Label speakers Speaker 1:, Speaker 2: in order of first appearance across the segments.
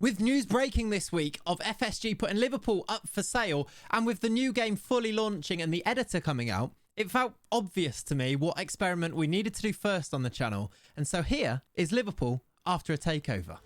Speaker 1: With news breaking this week of FSG putting Liverpool up for sale, and with the new game fully launching and the editor coming out, it felt obvious to me what experiment we needed to do first on the channel. And so here is Liverpool after a takeover.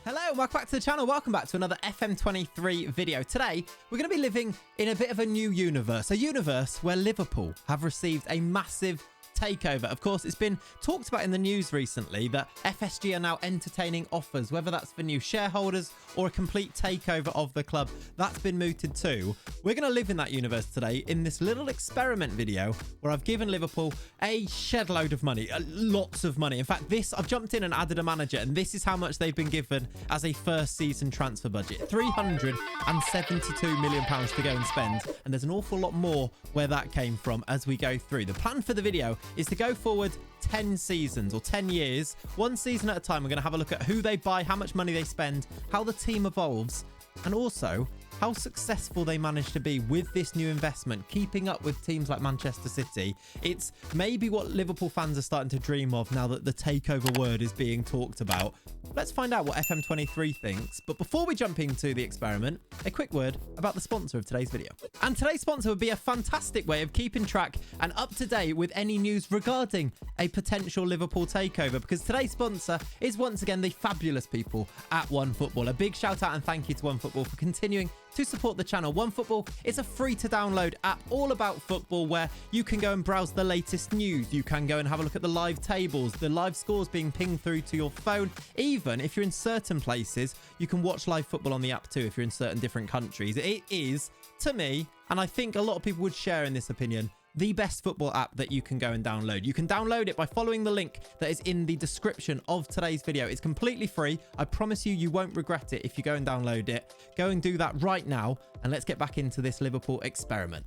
Speaker 1: Hello, welcome back to the channel. Welcome back to another FM23 video. Today, we're going to be living in a bit of a new universe. A universe where Liverpool have received a massive takeover. Of course, it's been talked about in the news recently that FSG are now entertaining offers, whether that's for new shareholders or a complete takeover of the club. That's been mooted too. We're going to live in that universe today in this little experiment video where I've given Liverpool a shed load of money, lots of money. In fact, I've jumped in and added a manager, and this is how much they've been given as a first season transfer budget. £372 million to go and spend, and there's an awful lot more where that came from as we go through. The plan for the video is to go forward 10 seasons or 10 years, one season at a time. We're going to have a look at who they buy, how much money they spend, how the team evolves, and also how successful they managed to be with this new investment, keeping up with teams like Manchester City. It's maybe what Liverpool fans are starting to dream of now that the takeover word is being talked about. Let's find out what FM23 thinks. But before we jump into the experiment, a quick word about the sponsor of today's video. And today's sponsor would be a fantastic way of keeping track and up to date with any news regarding a potential Liverpool takeover, because today's sponsor is once again the fabulous people at OneFootball. A big shout out and thank you to OneFootball for continuing to support the channel. OneFootball is a free to download app all about football where you can go and browse the latest news. You can go and have a look at the live tables, the live scores being pinged through to your phone. Even if you're in certain places, you can watch live football on the app too if you're in certain different countries. It is, to me, and I think a lot of people would share in this opinion, the best football app that you can go and download. You can download it by following the link that is in the description of today's video. It's completely free. I promise you, you won't regret it if you go and download it. Go and do that right now, and let's get back into this Liverpool experiment.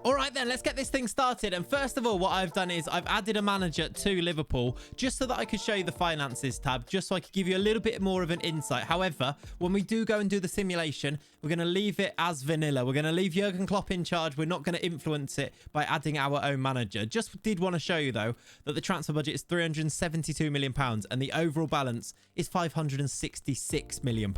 Speaker 1: All right, then, let's get this thing started. And first of all, what I've done is I've added a manager to Liverpool just so that I could show you the finances tab, just so I could give you a little bit more of an insight. However, when we do go and do the simulation, we're going to leave it as vanilla. We're going to leave Jurgen Klopp in charge. We're not going to influence it by adding our own manager. Just did want to show you, though, that the transfer budget is £372 million and the overall balance is £566 million.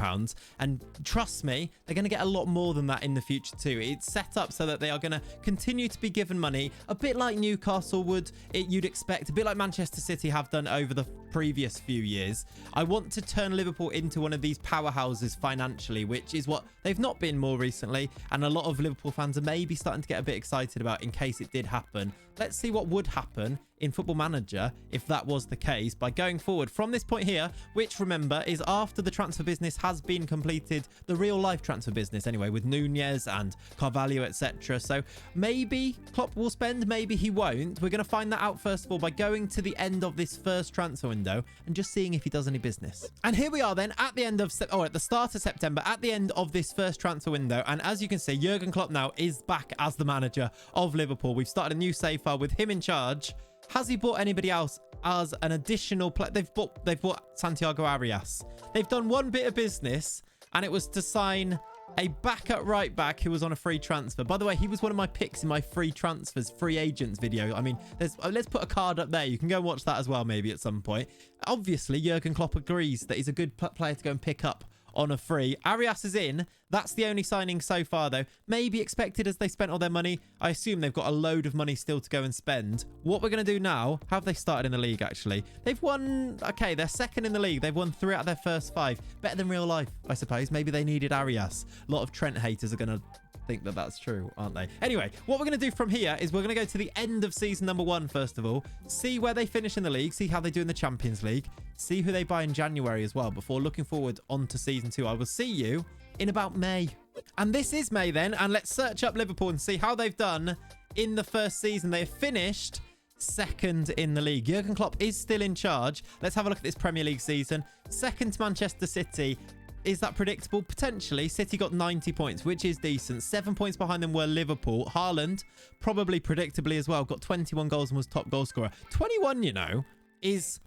Speaker 1: And trust me, they're going to get a lot more than that in the future, too. It's set up so that they are going to continue to be given money, a bit like Newcastle would, you'd expect, a bit like Manchester City have done over the previous few years. I want to turn Liverpool into one of these powerhouses financially, which is what they've not been more recently, and a lot of Liverpool fans are maybe starting to get a bit excited about in case it did happen. Let's see what would happen in Football Manager if that was the case by going forward from this point here, which, remember, is after the transfer business has been completed, the real life transfer business anyway, with Nunez and Carvalho, etc. So maybe Klopp will spend, maybe he won't. We're going to find that out first of all by going to the end of this first transfer window and just seeing if he does any business. And here we are then at the end of at the start of September, at the end of this first transfer window, and as you can see, Jurgen Klopp now is back as the manager of Liverpool. We've started a new save file with him in charge. Has he bought anybody else as an additional player? They've bought Santiago Arias. They've done one bit of business, and it was to sign a backup right back who was on a free transfer. By the way, he was one of my picks in my free transfers, free agents video. I mean, let's put a card up there. You can go and watch that as well, maybe at some point. Obviously, Jurgen Klopp agrees that he's a good player to go and pick up on a free. Arias is in. That's the only signing so far, though. Maybe expected as they spent all their money. I assume they've got a load of money still to go and spend. What we're going to do now, how have they started in the league, actually? They've won, okay, they're second in the league. They've won 3 out of their first 5. Better than real life, I suppose. Maybe they needed Arias. A lot of Trent haters are going to think that that's true, aren't they? Anyway, what we're going to do from here is we're going to go to the end of season number 1 first of all, see where they finish in the league, see how they do in the Champions League, see who they buy in January as well before looking forward onto season 2. I will see you in about May. And this is May then, and let's search up Liverpool and see how they've done in the first season. They have finished second in the league. Jurgen Klopp is still in charge. Let's have a look at this Premier League season. Second to Manchester City. Is that predictable? Potentially. City got 90 points, which is decent. 7 points behind them were Liverpool. Haaland, probably predictably as well, got 21 goals and was top goal scorer. 21, you know, is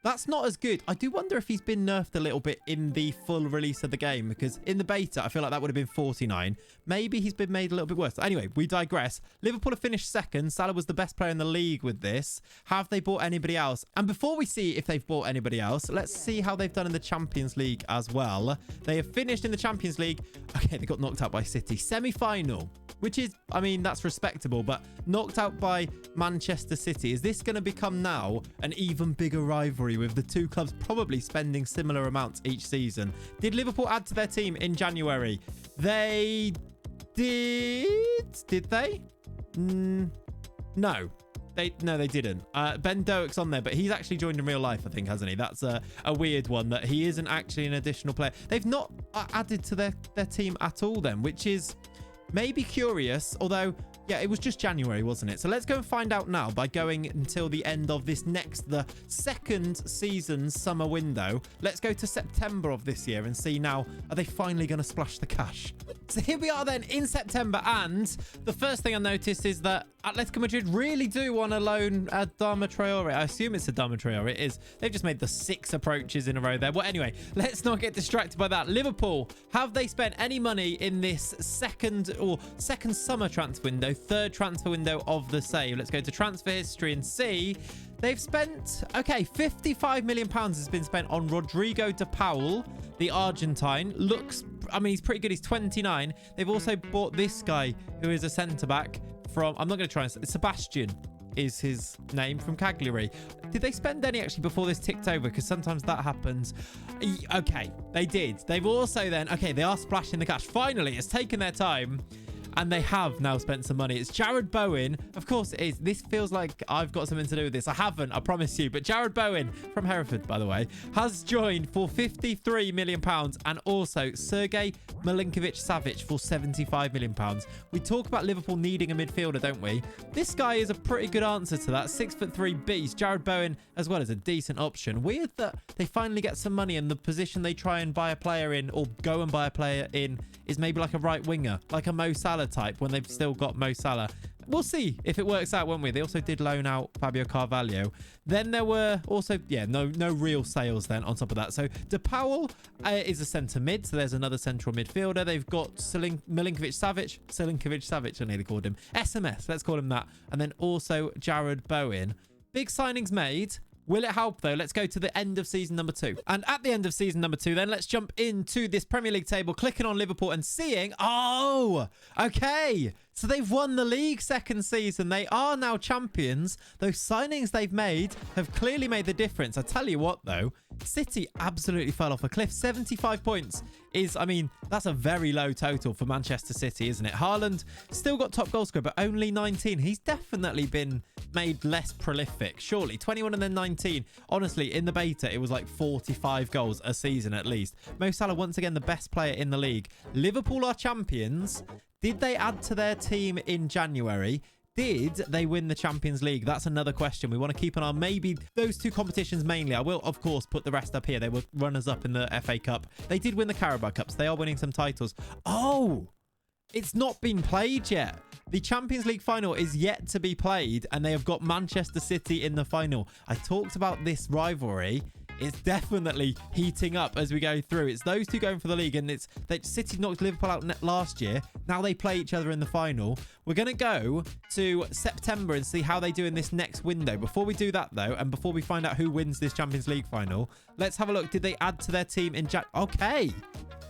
Speaker 1: That's not as good. I do wonder if he's been nerfed a little bit in the full release of the game, because in the beta, I feel like that would have been 49. Maybe he's been made a little bit worse. Anyway, we digress. Liverpool have finished second. Salah was the best player in the league with this. Have they bought anybody else? And before we see if they've bought anybody else, let's see how they've done in the Champions League as well. They have finished in the Champions League. Okay, they got knocked out by City. Semi-final, which is, I mean, that's respectable, but knocked out by Manchester City. Is this going to become now an even bigger rivalry with the two clubs probably spending similar amounts each season? Did Liverpool add to their team in January? They did. Did they? No. They didn't. Ben Doak's on there, but he's actually joined in real life, I think, hasn't he? That's a weird one, that he isn't actually an additional player. They've not added to their team at all then, which is maybe curious, although, yeah, it was just January, wasn't it? So let's go and find out now by going until the end of this the second season summer window. Let's go to September of this year and see now, are they finally going to splash the cash? So here we are then in September, and the first thing I noticed is that Atletico Madrid really do want to loan Adama Traore. I assume it's Adama Traore. It is. They've just made the 6 approaches in a row there. Well, anyway, let's not get distracted by that. Liverpool, have they spent any money in this second summer transfer window, third transfer window of the save? Let's go to transfer history and see. They've spent, okay, £55 million has been spent on Rodrigo de Paul, the Argentine. Looks, I mean, he's pretty good. He's 29. They've also bought this guy who is a centre-back from, I'm not going to try and, Sebastian is his name, from Cagliari. Did they spend any actually before this ticked over? Because sometimes that happens. Okay, they did. They've also then, okay, they are splashing the cash. Finally, it's taken their time. And they have now spent some money. It's Jared Bowen. Of course it is. This feels like I've got something to do with this. I haven't, I promise you. But Jared Bowen, from Hereford, by the way, has joined for £53 million. And also Sergej Milinkovic-Savic for £75 million. We talk about Liverpool needing a midfielder, don't we? This guy is a pretty good answer to that. 6'3" beast. Jared Bowen, as well, as a decent option. Weird that they finally get some money and the position they try and buy a player in, or go and buy a player in, is maybe like a right winger, like a Mo Salah type, when they've still got Mo Salah. We'll see if it works out, won't we? They also did loan out Fabio Carvalho. Then there were also, yeah, no real sales then on top of that. So De Paul is a centre mid, so there's another central midfielder. They've got Milinkovic-Savic, I nearly called him. SMS, let's call him that. And then also Jared Bowen. Big signings made. Will it help, though? Let's go to the end of season number 2. And at the end of season number 2, then, let's jump into this Premier League table, clicking on Liverpool and seeing... Oh, okay. So they've won the league second season. They are now champions. Those signings they've made have clearly made the difference. I tell you what, though, City absolutely fell off a cliff. 75 points is, I mean, that's a very low total for Manchester City, isn't it? Haaland still got top goal scorer, but only 19. He's definitely been made less prolific, surely. 21 and then 19. Honestly, in the beta, it was like 45 goals a season at least. Mo Salah, once again, the best player in the league. Liverpool are champions. Did they add to their team in January? Did they win the Champions League? That's another question. We want to keep an eye on maybe those 2 competitions mainly. I will, of course, put the rest up here. They were runners-up in the FA Cup. They did win the Carabao Cups. They are winning some titles. Oh, it's not been played yet. The Champions League final is yet to be played, and they have got Manchester City in the final. I talked about this rivalry. It's definitely heating up as we go through. It's those two going for the league, and it's that City knocked Liverpool out last year. Now they play each other in the final. We're going to go to September and see how they do in this next window. Before we do that, though, and before we find out who wins this Champions League final, let's have a look. Did they add to their team in Okay.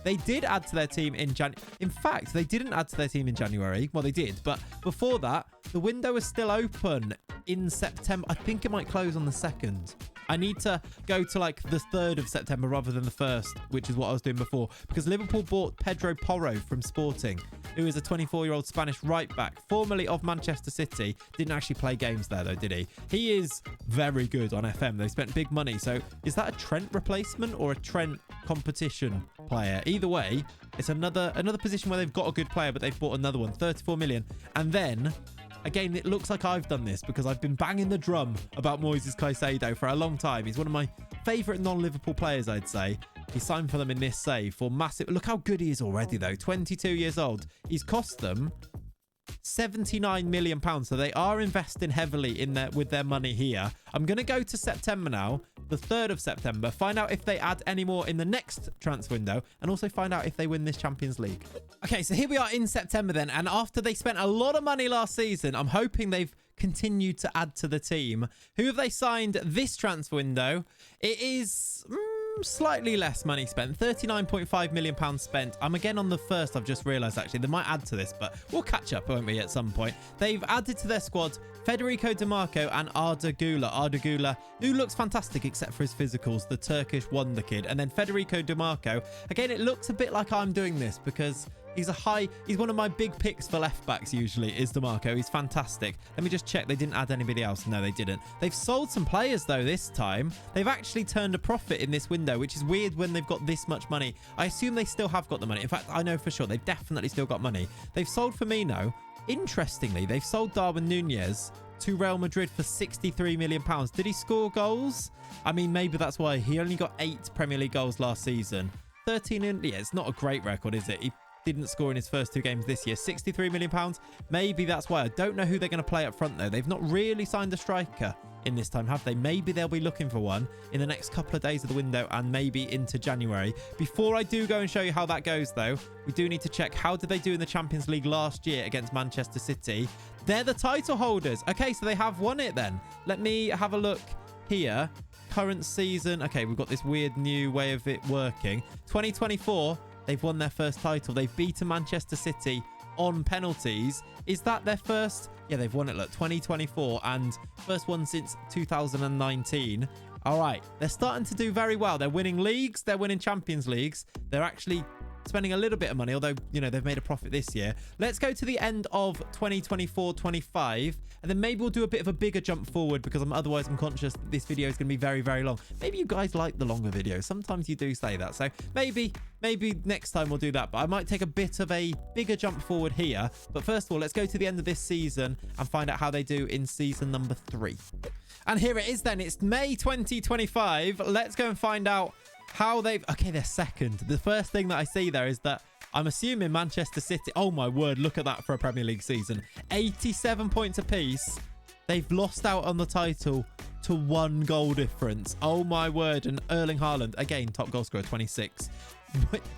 Speaker 1: They did add to their team in January. In fact, they didn't add to their team in January. Well, they did. But before that, the window is still open in September. I think it might close on the 2nd. I need to go to like the 3rd of September rather than the 1st, which is what I was doing before, because Liverpool bought Pedro Porro from Sporting, who is a 24-year-old Spanish right back, formerly of Manchester City. Didn't actually play games there, though, did he? He is very good on FM. They spent big money. So is that a Trent replacement or a Trent competition player? Either way, it's another position where they've got a good player, but they've bought another one, 34 million. And then... again, it looks like I've done this because I've been banging the drum about Moises Caicedo for a long time. He's one of my favourite non-Liverpool players, I'd say. He signed for them in this save for massive... Look how good he is already, though. 22 years old. He's cost them £79 million. So they are investing heavily in with their money here. I'm going to go to September now. the 3rd of September, find out if they add any more in the next transfer window, and also find out if they win this Champions League. Okay, so here we are in September then, and after they spent a lot of money last season, I'm hoping they've continued to add to the team. Who have they signed this transfer window? It is slightly less money spent, £39.5 million spent. I'm again on the first. I've just realized actually they might add to this, but we'll catch up, won't we, at some point. They've added to their squad Federico DiMarco and Arda Güler, who looks fantastic except for his physicals, the Turkish wonder kid. And then Federico DiMarco, again, it looks a bit like I'm doing this because he's one of my big picks for left backs usually, is DiMarco. He's fantastic. Let me just check. They didn't add anybody else. No, they didn't. They've sold some players though this time. They've actually turned a profit in this window, which is weird when they've got this much money. I assume they still have got the money. In fact, I know for sure they've definitely still got money. They've sold Firmino. Interestingly, they've sold Darwin Nunez to Real Madrid for £63 million. Did he score goals? I mean, maybe that's why. He only got 8 Premier League goals last season. 13 in... Yeah, it's not a great record, is it? He didn't score in his first 2 games this year. £63 million. Maybe that's why. I don't know who they're going to play up front, though. They've not really signed a striker in this time, have they? Maybe they'll be looking for one in the next couple of days of the window and maybe into January. Before I do go and show you how that goes, though, we do need to check how did they do in the Champions League last year against Manchester City. They're the title holders. Okay, so they have won it then. Let me have a look here. Current season. Okay, we've got this weird new way of it working. 2024, they've won their first title. They've beaten Manchester City on penalties. Is that their first? Yeah, they've won it, look, 2024, and first one since 2019. All right, they're starting to do very well. They're winning leagues. They're winning Champions Leagues. They're actually spending a little bit of money, although, you know, they've made a profit this year. Let's go to the end of 2024-25, and then maybe we'll do a bit of a bigger jump forward because otherwise I'm conscious that this video is going to be very, very long. Maybe you guys like the longer videos. Sometimes you do say that. So maybe next time we'll do that, but I might take a bit of a bigger jump forward here. But first of all, let's go to the end of this season and find out how they do in season number 3. And here it is then. It's May 2025. Let's go and find out how they've... Okay, they're second. The first thing that I see there is that I'm assuming Manchester City... Oh, my word. Look at that for a Premier League season. 87 points apiece. They've lost out on the title to 1 goal difference. Oh, my word. And Erling Haaland, again, top goal scorer, 26.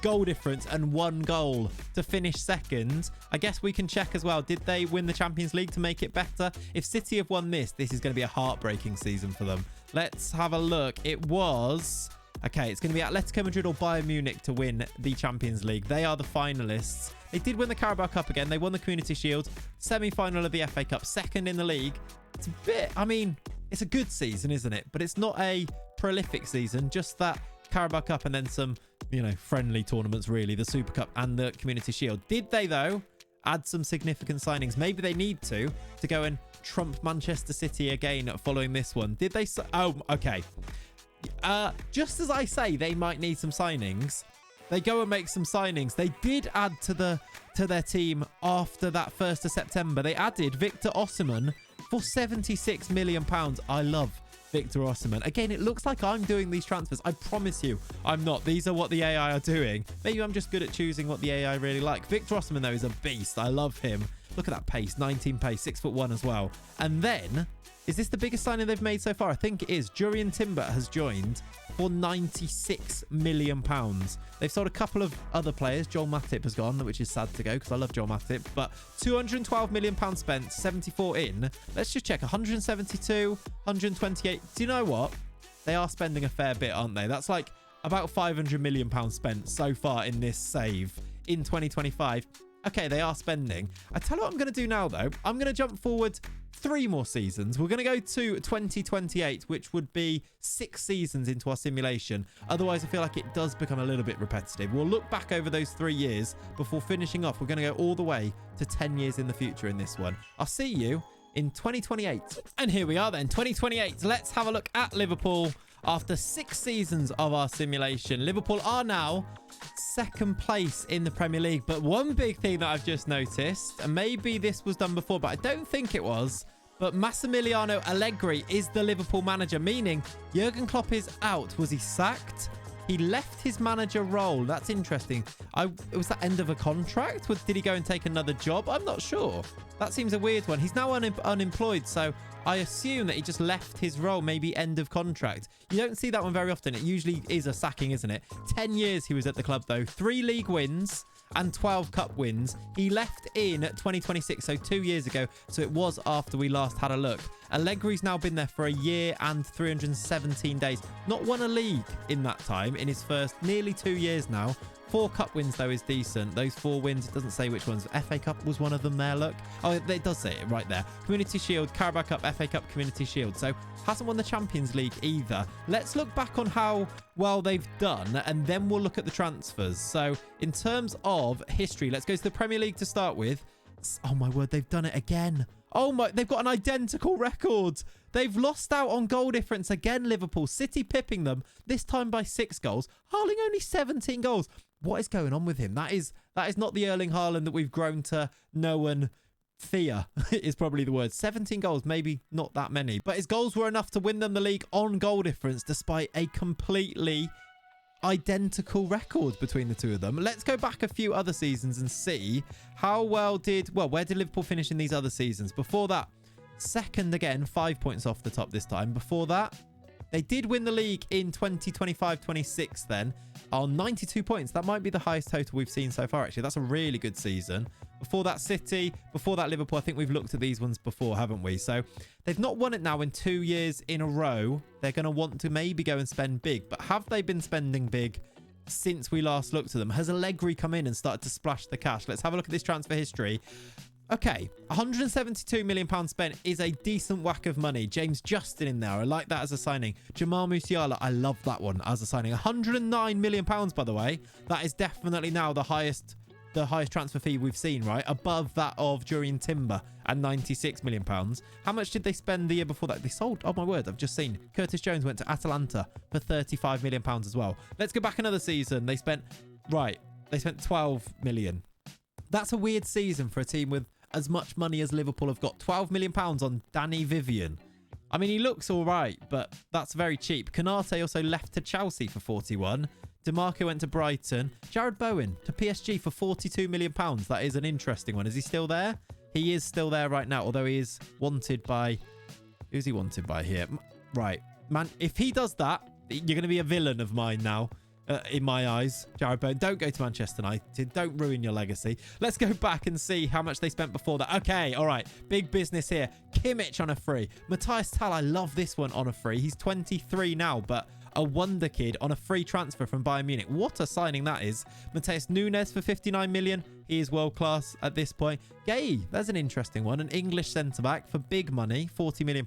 Speaker 1: Goal difference and 1 goal to finish second. I guess we can check as well. Did they win the Champions League to make it better? If City have won this is going to be a heartbreaking season for them. Let's have a look. It was... Okay, it's going to be Atletico Madrid or Bayern Munich to win the Champions League. They are the finalists. They did win the Carabao Cup again. They won the Community Shield, semi-final of the FA Cup, second in the league. It's a bit, I mean, it's a good season, isn't it? But it's not a prolific season, just that Carabao Cup and then some, you know, friendly tournaments, really, the Super Cup and the Community Shield. Did they, though, add some significant signings? Maybe they need to go and trump Manchester City again following this one. Did they? Oh, okay. Just as I say, they might need some signings. They go and make some signings. They did add to their team after that 1st of September. They added Victor Osimhen for £76 million. I love Victor Osimhen. Again, it looks like I'm doing these transfers. I promise you, I'm not. These are what the AI are doing. Maybe I'm just good at choosing what the AI really like. Victor Osimhen, though, is a beast. I love him. Look at that pace. 19 pace, 6'1" as well. And then... Is this the biggest signing they've made so far? I think it is. Jurrien Timber has joined for £96 million. They've sold a couple of other players. Joel Matip has gone, which is sad to go because I love Joel Matip. But £212 million spent, 74 in. Let's just check. 172, 128. Do you know what? They are spending a fair bit, aren't they? That's like about £500 million spent so far in this save in 2025. Okay, they are spending. I tell you what I'm going to do now, though. I'm going to jump forward 3 more seasons. We're going to go to 2028, which would be 6 seasons into our simulation. Otherwise, I feel like it does become a little bit repetitive. We'll look back over those 3 years before finishing off. We're going to go all the way to 10 years in the future in this one. I'll see you in 2028. And here we are then, 2028. Let's have a look at Liverpool. After 6 seasons of our simulation, Liverpool are now 2nd place in the Premier League. But one big thing that I've just noticed, and maybe this was done before, but I don't think it was, but Massimiliano Allegri is the Liverpool manager, meaning Jurgen Klopp is out. Was he sacked? He left his manager role. That's interesting. Was that end of a contract? Did he go and take another job? I'm not sure. That seems a weird one. He's now unemployed, so I assume that he just left his role, maybe end of contract. You don't see that one very often. It usually is a sacking, isn't it? 10 years he was at the club, though. 3 league wins and 12 cup wins. He left in 2026, so 2 years ago. So it was after we last had a look. Allegri's now been there for a year and 317 days. Not won a league in that time, in his first nearly 2 years now. 4 cup wins, though, is decent. Those 4 wins, it doesn't say which ones. FA Cup was one of them there, look. Oh, it does say it right there. Community Shield, Carabao Cup, FA Cup, Community Shield. So hasn't won the Champions League either. Let's look back on how well they've done, and then we'll look at the transfers. So in terms of history, let's go to the Premier League to start with. Oh, my word, they've done it again. Oh, my, they've got an identical record. They've lost out on goal difference again, Liverpool. City pipping them, this time by 6 goals. Haaland only 17 goals. What is going on with him? That is not the Erling Haaland that we've grown to know and fear, is probably the word. 17 goals, maybe not that many. But his goals were enough to win them the league on goal difference, despite a completely identical record between the two of them. Let's go back a few other seasons and see how well where did Liverpool finish in these other seasons? Before that, second again, 5 points off the top this time. Before that, they did win the league in 2025-26 then on 92 points. That might be the highest total we've seen so far, actually. That's a really good season. Before that, City. Before that, Liverpool. I think we've looked at these ones before, haven't we? So they've not won it now in 2 years in a row. They're going to want to maybe go and spend big. But have they been spending big since we last looked at them? Has Allegri come in and started to splash the cash? Let's have a look at this transfer history. Okay, £172 million spent is a decent whack of money. James Justin in there. I like that as a signing. Jamal Musiala, I love that one as a signing. £109 million, by the way. That is definitely now the highest transfer fee we've seen, right? Above that of Jurrien Timber at £96 million. How much did they spend the year before that? They sold, oh my word, I've just seen. Curtis Jones went to Atalanta for £35 million as well. Let's go back another season. They spent 12 million. That's a weird season for a team with as much money as Liverpool have got. £12 million on Danny Vivian. I mean, he looks all right, but that's very cheap. Konate also left to Chelsea for 41. DeMarco went to Brighton. Jared Bowen to PSG for £42 million. That is an interesting one. Is he still there? He is still there right now, although he is wanted by... Who's he wanted by here? Right. Man, if he does that, you're going to be a villain of mine now. In my eyes, Jared Bowen. Don't go to Manchester United. Don't ruin your legacy. Let's go back and see how much they spent before that. Okay, all right. Big business here. Kimmich on a free. Matthias Tal, I love this one on a free. He's 23 now, but a wonder kid on a free transfer from Bayern Munich. What a signing that is. Mateus Nunes for 59 million. He is world class at this point. Gay, that's an interesting one. An English centre-back for big money, £40 million.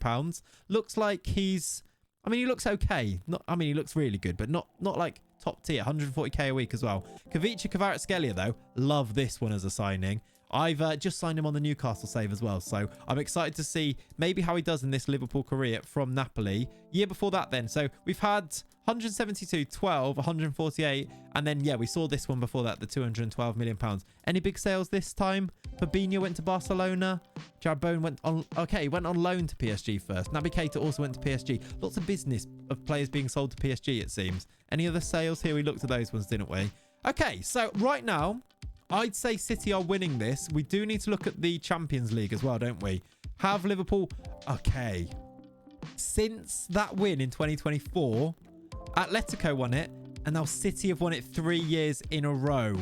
Speaker 1: Looks like he's... I mean, he looks okay. He looks really good, but not like top tier. 140k a week as well. Kavica Kvaratskhelia, though, love this one as a signing. I've just signed him on the Newcastle save as well, so I'm excited to see maybe how he does in this Liverpool career from Napoli. Year before that then, so we've had 172, 12, 148, and then, yeah, we saw this one before that, the £212 million. Any big sales this time? Fabinho went to Barcelona. Jared Bowen went on loan to PSG first. Naby Keita also went to PSG. Lots of business of players being sold to PSG, it seems. Any other sales here? We looked at those ones, didn't we? Okay, so right now, I'd say City are winning this. We do need to look at the Champions League as well, don't we? Have Liverpool... Okay. Since that win in 2024, Atletico won it, and now City have won it 3 years in a row.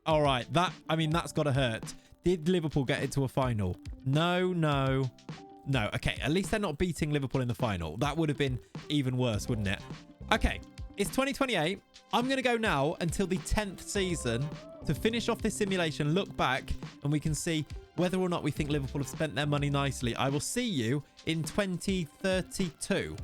Speaker 1: All right, that's got to hurt. Did Liverpool get it to a final? No. Okay, at least they're not beating Liverpool in the final. That would have been even worse, wouldn't it? Okay, it's 2028. I'm going to go now until the 10th season to finish off this simulation, look back, and we can see whether or not we think Liverpool have spent their money nicely. I will see you in 2032.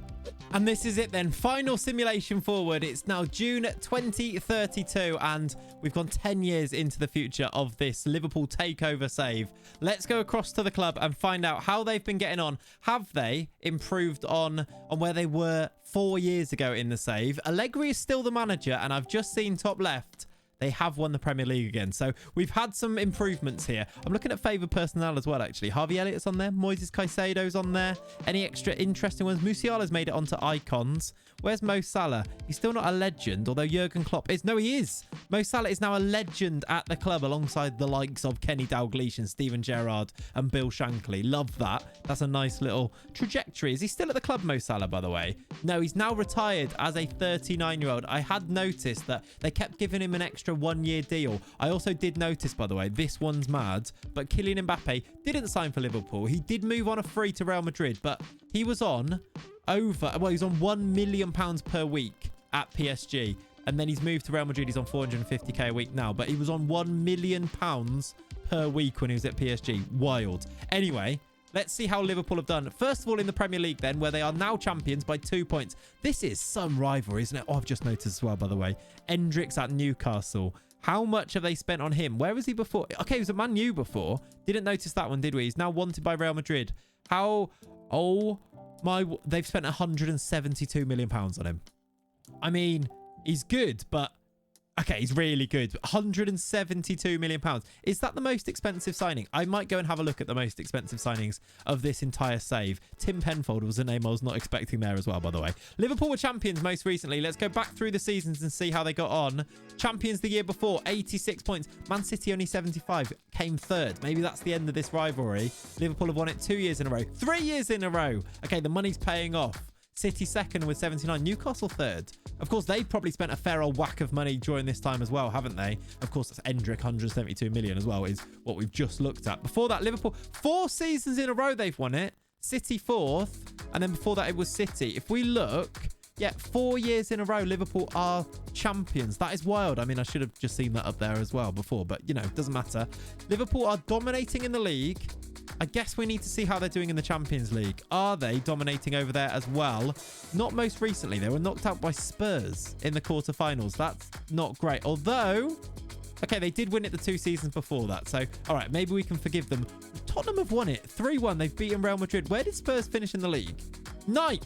Speaker 1: And this is it then. Final simulation forward. It's now June 2032, and we've gone 10 years into the future of this Liverpool takeover save. Let's go across to the club and find out how they've been getting on. Have they improved on where they were 4 years ago in the save? Allegri is still the manager, and I've just seen top left, they have won the Premier League again. So we've had some improvements here. I'm looking at favoured personnel as well, actually. Harvey Elliott's on there. Moises Caicedo's on there. Any extra interesting ones? Musiala's made it onto icons. Where's Mo Salah? He's still not a legend, although Jurgen Klopp is. No, he is. Mo Salah is now a legend at the club alongside the likes of Kenny Dalglish and Steven Gerrard and Bill Shankly. Love that. That's a nice little trajectory. Is he still at the club, Mo Salah, by the way? No, he's now retired as a 39-year-old. I had noticed that they kept giving him an extra one-year deal. I also did notice, by the way, this one's mad, but Kylian Mbappe didn't sign for Liverpool. He did move on a free to Real Madrid, but he was on he's on £1 million per week at PSG. And then he's moved to Real Madrid. He's on 450k a week now, but he was on £1 million per week when he was at PSG. Wild. Anyway, let's see how Liverpool have done. First of all, in the Premier League then, where they are now champions by 2 points. This is some rivalry, isn't it? Oh, I've just noticed as well, by the way. Endrick's at Newcastle. How much have they spent on him? Where was he before? Okay, he was at Man U before. Didn't notice that one, did we? He's now wanted by Real Madrid. How? Oh, my. They've spent £172 million on him. I mean, he's good, but... Okay, he's really good. £172 million. Is that the most expensive signing? I might go and have a look at the most expensive signings of this entire save. Tim Penfold was a name I was not expecting there as well, by the way. Liverpool were champions most recently. Let's go back through the seasons and see how they got on. Champions the year before, 86 points. Man City only 75, came third. Maybe that's the end of this rivalry. Liverpool have won it 2 years in a row. 3 years in a row. Okay, the money's paying off. City second with 79. Newcastle third. Of course, they've probably spent a fair old whack of money during this time as well, haven't they? Of course, that's Endrick, 172 million as well, is what we've just looked at. Before that, Liverpool, 4 seasons in a row they've won it. City fourth. And then before that, it was City. If we look, yeah, 4 years in a row, Liverpool are champions. That is wild. I mean, I should have just seen that up there as well before, but, you know, it doesn't matter. Liverpool are dominating in the league. I guess we need to see how they're doing in the Champions League. Are they dominating over there as well? Not most recently. They were knocked out by Spurs in the quarterfinals. That's not great. Although, okay, they did win it the 2 seasons before that. So, all right, maybe we can forgive them. Tottenham have won it. 3-1. They've beaten Real Madrid. Where did Spurs finish in the league? 9th.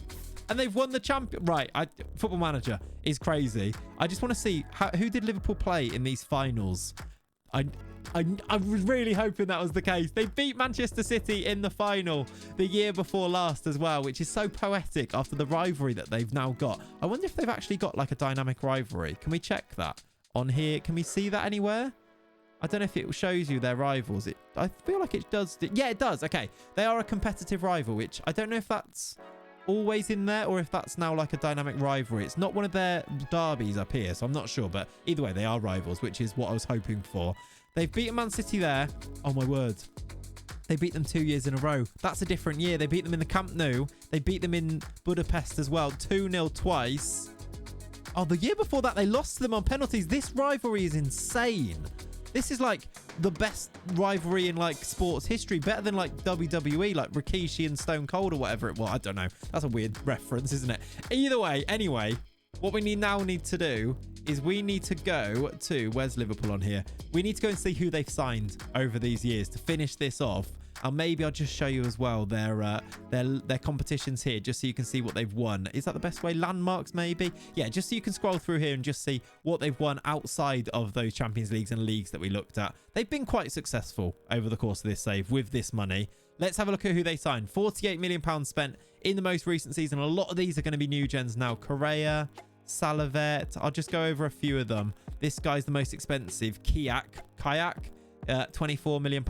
Speaker 1: And they've won the champion. Right. Football Manager is crazy. I just want to see who did Liverpool play in these finals. I was really hoping that was the case. They beat Manchester City in the final the year before last as well, which is so poetic after the rivalry that they've now got. I wonder if they've actually got like a dynamic rivalry. Can we check that on here? Can we see that anywhere? I don't know if it shows you their rivals. I feel like it does. Yeah, it does. Okay. They are a competitive rival, which I don't know if that's always in there or if that's now like a dynamic rivalry. It's not one of their derbies up here, so I'm not sure. But either way, they are rivals, which is what I was hoping for. They've beaten Man City there. Oh, my word. They beat them 2 years in a row. That's a different year. They beat them in the Camp Nou. They beat them in Budapest as well. 2-0 twice. Oh, the year before that, they lost to them on penalties. This rivalry is insane. This is like the best rivalry in like sports history. Better than like WWE, like Rikishi and Stone Cold or whatever it was. I don't know. That's a weird reference, isn't it? Either way, anyway, what we now need to do is we need to go to, where's Liverpool on here? We need to go and see who they've signed over these years to finish this off. And maybe I'll just show you as well their competitions here, just so you can see what they've won. Is that the best way? Landmarks, maybe? Yeah, just so you can scroll through here and just see what they've won outside of those Champions Leagues and leagues that we looked at. They've been quite successful over the course of this save with this money. Let's have a look at who they signed. £48 million spent in the most recent season. A lot of these are going to be new gens now. Correa, Salavet. I'll just go over a few of them. This guy's the most expensive. Kayak. £24 million.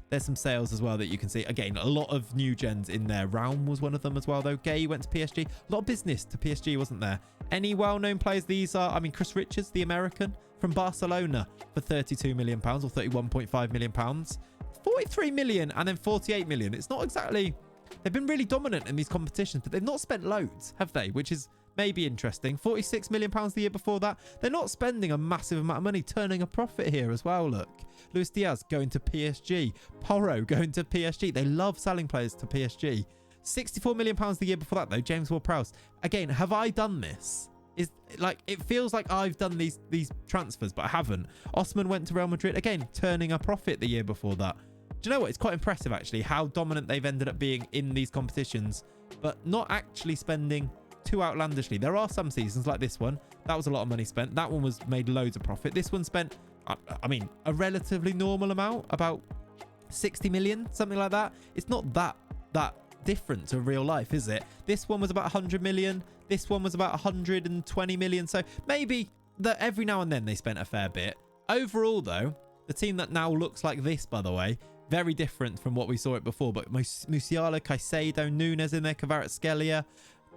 Speaker 1: There's some sales as well that you can see. Again, a lot of new gens in there. Raum was one of them as well, though. Gay went to PSG. A lot of business to PSG, wasn't there? Any well-known players? These are, I mean, Chris Richards, the American from Barcelona for £32 million or £31.5 million. 43 million and then 48 million. It's not exactly... They've been really dominant in these competitions, but they've not spent loads, have they? Which is maybe interesting. £46 million the year before that. They're not spending a massive amount of money, turning a profit here as well, look. Luis Diaz going to PSG. Porro going to PSG. They love selling players to PSG. £64 million the year before that, though. James Ward-Prowse. Again, have I done this? Is like, it feels like I've done these transfers, but I haven't. Osman went to Real Madrid. Again, turning a profit the year before that. Do you know what? It's quite impressive, actually, how dominant they've ended up being in these competitions, but not actually spending too outlandishly. There are some seasons like this one. That was a lot of money spent. That one was made loads of profit. This one spent, I mean, a relatively normal amount, about 60 million, something like that. It's not that different to real life, is it? This one was about 100 million. This one was about 120 million. So maybe that every now and then they spent a fair bit. Overall, though, the team that now looks like this, by the way, very different from what we saw it before. But Musiala, Caicedo, Nunes in there, Kvaratskhelia.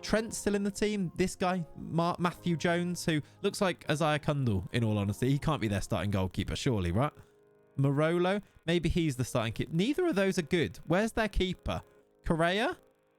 Speaker 1: Trent's still in the team. This guy, Matthew Jones, who looks like Isaiah Kundal, in all honesty. He can't be their starting goalkeeper, surely, right? Morolo, maybe he's the starting keeper. Neither of those are good. Where's their keeper? Correa?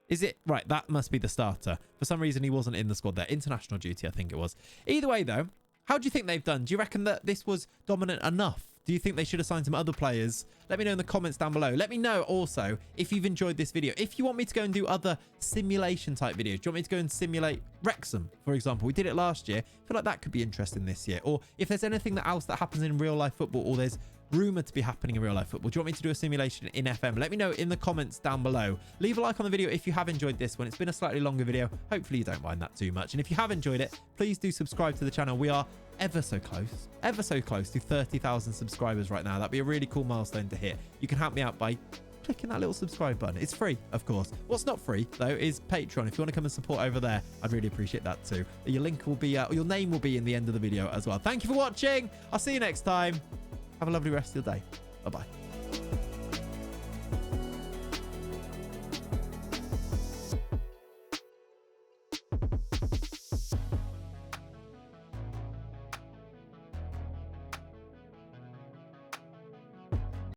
Speaker 1: Is it? Right, that must be the starter. For some reason, he wasn't in the squad there. International duty, I think it was. Either way, though, how do you think they've done? Do you reckon that this was dominant enough? Do you think they should have signed some other players? Let me know in the comments down below. Let me know also if you've enjoyed this video. If you want me to go and do other simulation type videos. Do you want me to go and simulate Wrexham, for example? We did it last year. I feel like that could be interesting this year. Or if there's anything else that happens in real life football, or there's rumored to be happening in real life football, do you want me to do a simulation in FM? Let me know in the comments down below. Leave a like on the video if you have enjoyed this one. It's been a slightly longer video. Hopefully you don't mind that too much. And if you have enjoyed it, please do subscribe to the channel. We are ever so close to 30,000 subscribers right now. That'd be a really cool milestone to hit. You can help me out by clicking that little subscribe button. It's free, of course. What's not free though is Patreon. If you want to come and support over there, I'd really appreciate that too. Your link will be your name will be in the end of the video as well. Thank you for watching. I'll see you next time. Have a lovely rest of your day. Bye bye.